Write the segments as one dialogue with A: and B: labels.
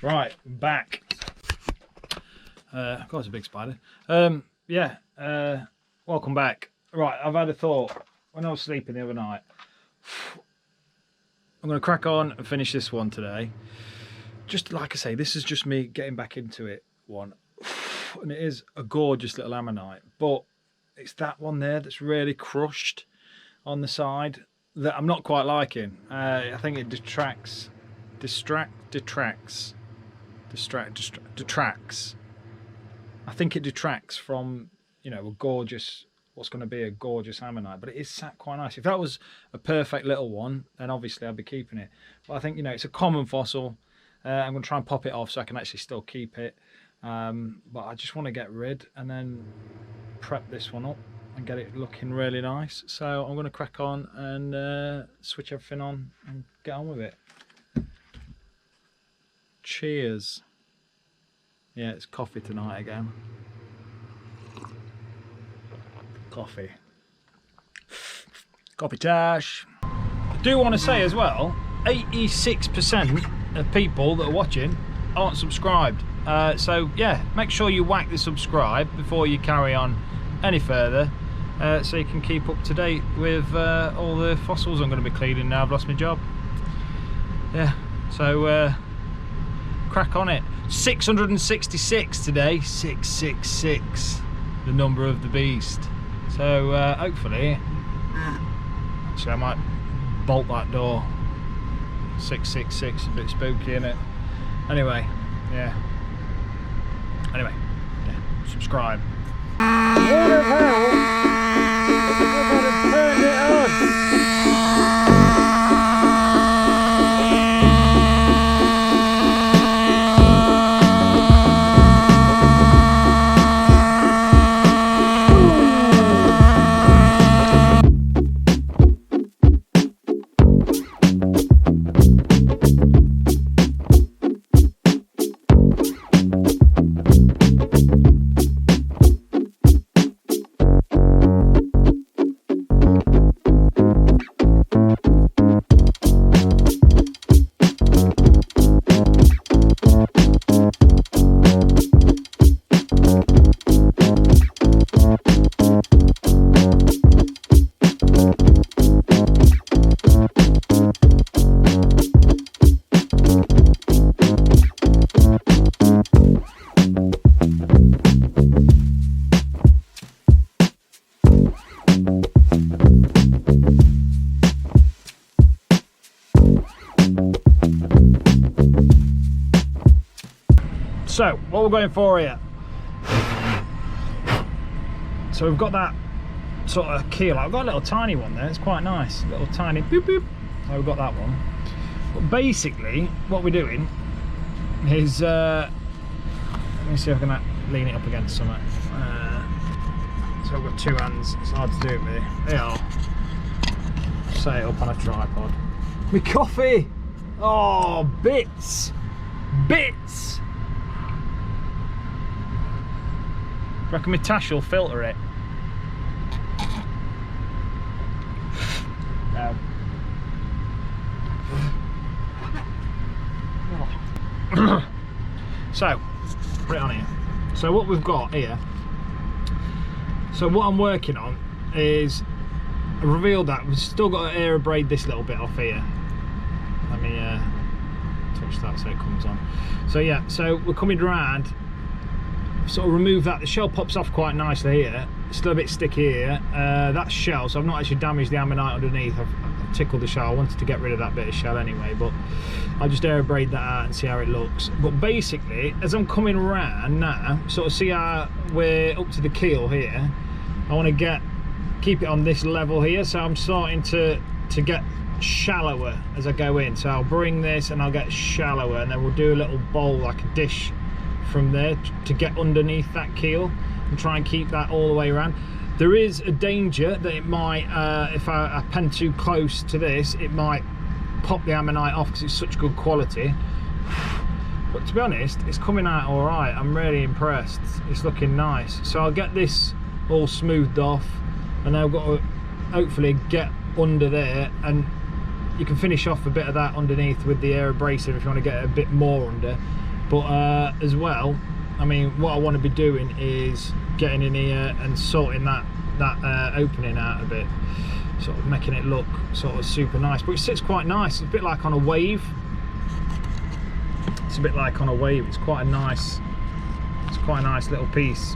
A: Right, back. God, it's a big spider. Welcome back. Right, I've had a thought when I was sleeping the other night. I'm going to crack on and finish this one today. Just like I say, this is just me getting back into it one. And it is a gorgeous little ammonite, but it's that one there that's really crushed on the side that I'm not quite liking. I think it detracts. I think it detracts from, you know, a gorgeous, what's going to be a gorgeous ammonite, but it is sat quite nice. If that was a perfect little one, then obviously I'd be keeping it. But I think, you know, it's a common fossil. I'm going to try and pop it off so I can actually still keep it. But I just want to get rid and then prep this one up and get it looking really nice. So I'm going to crack on and switch everything on and get on with it. Cheers. Yeah, it's coffee tonight again. Coffee. Coffee tash. I do want to say as well, 86% of people that are watching aren't subscribed. So yeah, make sure you whack the subscribe before you carry on any further, so you can keep up to date with all the fossils I'm going to be cleaning now I've lost my job. Yeah, so crack on it. 666 today, 666, the number of the beast. So hopefully, actually I might bolt that door. 666, a bit spooky, isn't it? Anyway, yeah. Anyway, yeah, subscribe. What the hell? Everybody turn it on. So, what we're going for here. So we've got that sort of keel. I've got a little tiny one there, it's quite nice. A little tiny boop boop. So we've got that one. But basically, what we're doing is, let me see if I can lean it up against something. So I've got two hands, it's hard to do it with. They are. Set it up on a tripod. My coffee! Oh, bits! Bits! I reckon my tash will filter it. No. So, put it on here. So what we've got here, so what I'm working on is, I revealed that we've still got to air braid this little bit off here. Let me touch that so it comes on. So yeah, so we're coming round, sort of remove that. The shell pops off quite nicely here. It's still a bit sticky here. That's shell, so I've not actually damaged the ammonite underneath. I've tickled the shell. I wanted to get rid of that bit of shell anyway, but I'll just air braid that out and see how it looks. But basically, as I'm coming around now, sort of see how we're up to the keel here, I want to keep it on this level here, so I'm starting to get shallower as I go in. So I'll bring this and I'll get shallower, and then we'll do a little bowl, like a dish from there, to get underneath that keel and try and keep that all the way around. There is a danger that it might, if I pen too close to this, it might pop the ammonite off because it's such good quality. But to be honest, it's coming out all right. I'm really impressed. It's looking nice. So I'll get this all smoothed off, and I've got to hopefully get under there, and you can finish off a bit of that underneath with the air abrasive if you want to get a bit more under. But as well, I mean, what I want to be doing is getting in here and sorting that opening out a bit, sort of making it look sort of super nice. But it sits quite nice. It's a bit like on a wave. It's a bit like on a wave. It's quite a nice little piece.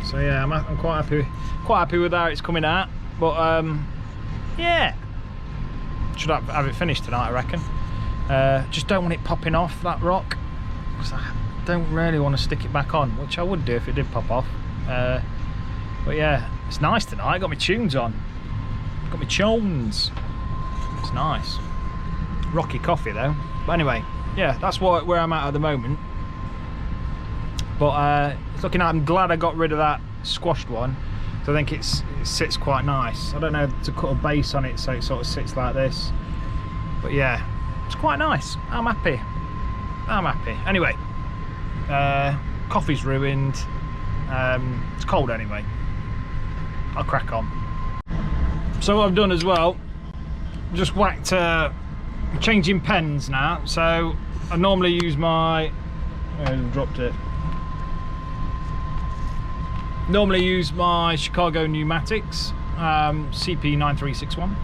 A: So yeah, I'm quite happy with how it's coming out. But yeah, should have it finished tonight, I reckon. Just don't want it popping off, that rock, because I don't really want to stick it back on, which I would do if it did pop off. But yeah, it's nice tonight. I got my tunes on, got my tunes. It's nice. Rocky coffee though. But anyway, yeah, that's where I'm at the moment. But it's looking at, I'm glad I got rid of that squashed one, so I think it sits quite nice. I don't know to cut a base on it so it sort of sits like this, but yeah, it's quite nice. I'm happy. Anyway, coffee's ruined. It's cold anyway. I'll crack on. So what I've done as well, just whacked changing pens now. So I normally use my dropped it. Normally use my Chicago pneumatics, CP9361.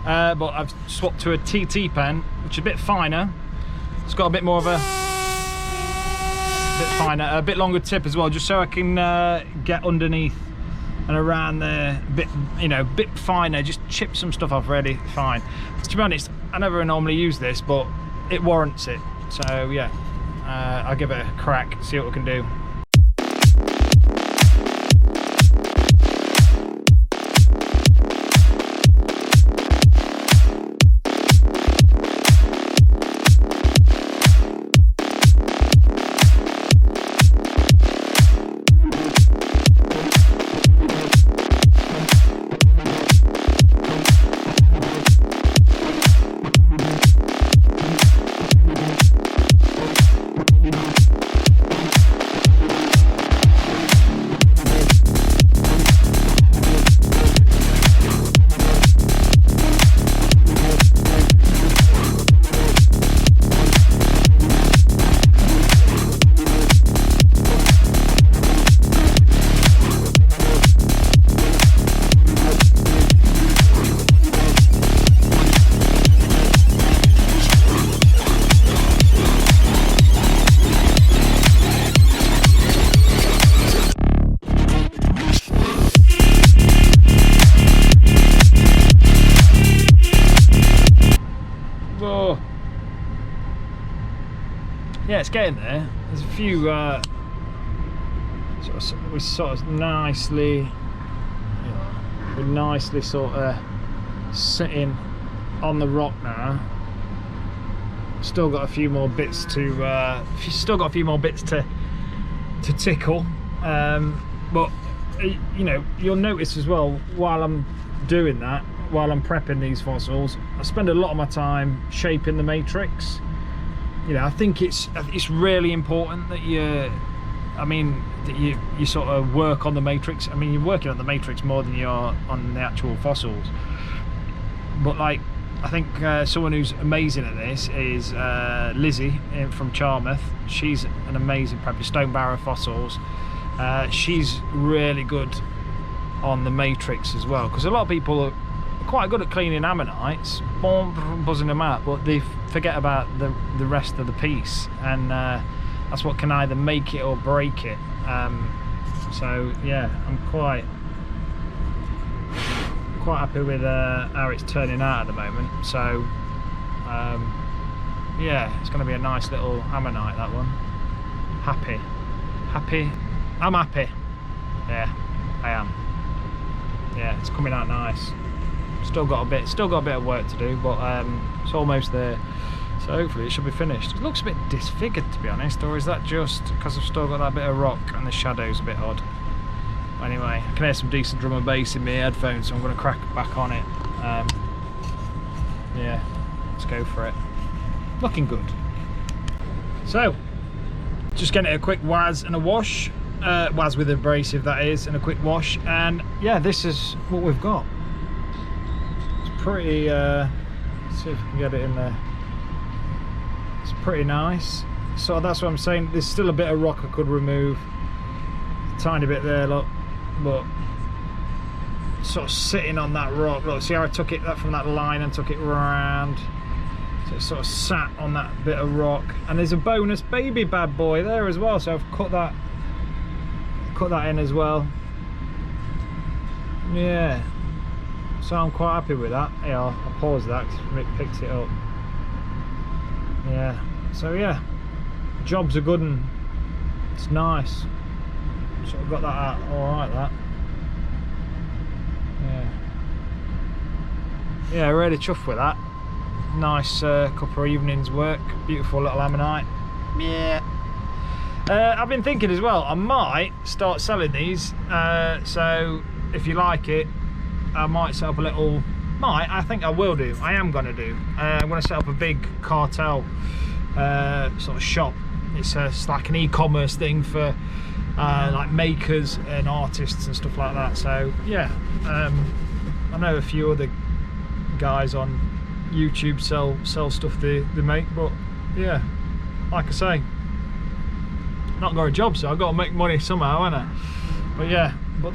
A: But I've swapped to a TT pen, which is a bit finer. It's got a bit more of a bit finer, a bit longer tip as well, just so I can get underneath and around there, a bit, you know, a bit finer, just chip some stuff off really fine. To be honest, I never normally use this, but it warrants it. So yeah, I'll give it a crack, see what we can do. Yeah, it's getting there. There's a few we sort of nicely sort of sitting on the rock now. Still got a few more bits to tickle, but you know, you'll notice as well while I'm doing that, while I'm prepping these fossils, I spend a lot of my time shaping the matrix. You know, I think it's really important that you sort of work on the matrix. I mean, you're working on the matrix more than you're on the actual fossils. But like, I think someone who's amazing at this is Lizzie from Charmouth. She's an amazing prepper, stone barrow fossils. She's really good on the matrix as well, because a lot of people are quite good at cleaning ammonites, buzzing them out, but they forget about the rest of the piece, and that's what can either make it or break it. So yeah, I'm quite happy with how it's turning out at the moment. So yeah, it's going to be a nice little ammonite, that one. Happy, I'm happy. Yeah, I am. Yeah, it's coming out nice. Still got a bit of work to do, but it's almost there. So hopefully it should be finished. It looks a bit disfigured, to be honest, or is that just because I've still got that bit of rock and the shadow's a bit odd? Anyway, I can hear some decent drum and bass in my headphones, so I'm going to crack back on it. Yeah, let's go for it. Looking good. So, just getting it a quick waz and a wash. Waz with abrasive, that is, and a quick wash. And yeah, this is what we've got. It's pretty, let's see if we can get it in there. It's pretty nice. So that's what I'm saying, there's still a bit of rock I could remove, a tiny bit there, look, but sort of sitting on that rock, look, see how I took it from that line and took it round, so it sort of sat on that bit of rock. And there's a bonus baby bad boy there as well, so I've cut that in as well. Yeah, so I'm quite happy with that. Yeah, I'll pause that because it picks it up. Yeah, so yeah, job's a good one. It's nice. Sort of got that out alright, that. Yeah, really chuffed with that. Nice couple of evenings work. Beautiful little ammonite. Yeah. I've been thinking as well, I might start selling these. So if you like it, I might set up a little. I think I will do. I am going to do. I'm going to set up a big cartel sort of shop. It's like an e-commerce thing for like makers and artists and stuff like that. So yeah, I know a few other guys on YouTube sell stuff they make, but yeah, like I say, not got a job, so I've got to make money somehow, haven't I? But yeah, but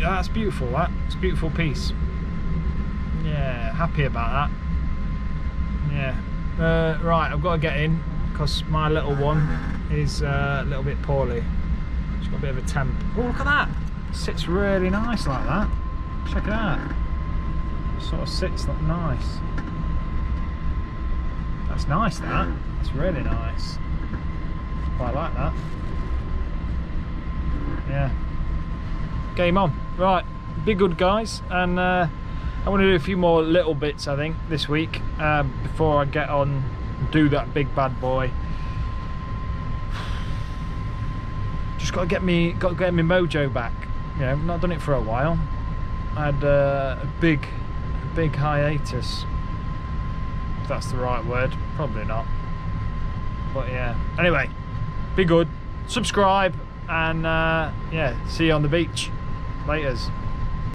A: that's beautiful. It's a beautiful piece. Yeah, happy about that. Yeah. Right, I've got to get in because my little one is a little bit poorly. She's got a bit of a temp. Oh, look at that! It sits really nice like that. Check it out. Sort of sits like nice. That's nice, that. It's really nice. Quite like that. Yeah. Game on. Right, be good, guys, and I want to do a few more little bits, I think, this week before I get on and do that big bad boy. Just got to get me mojo back. You know, not done it for a while. I had a big hiatus, if that's the right word. Probably not, but yeah. Anyway, be good, subscribe, and yeah, see you on the beach. Laters.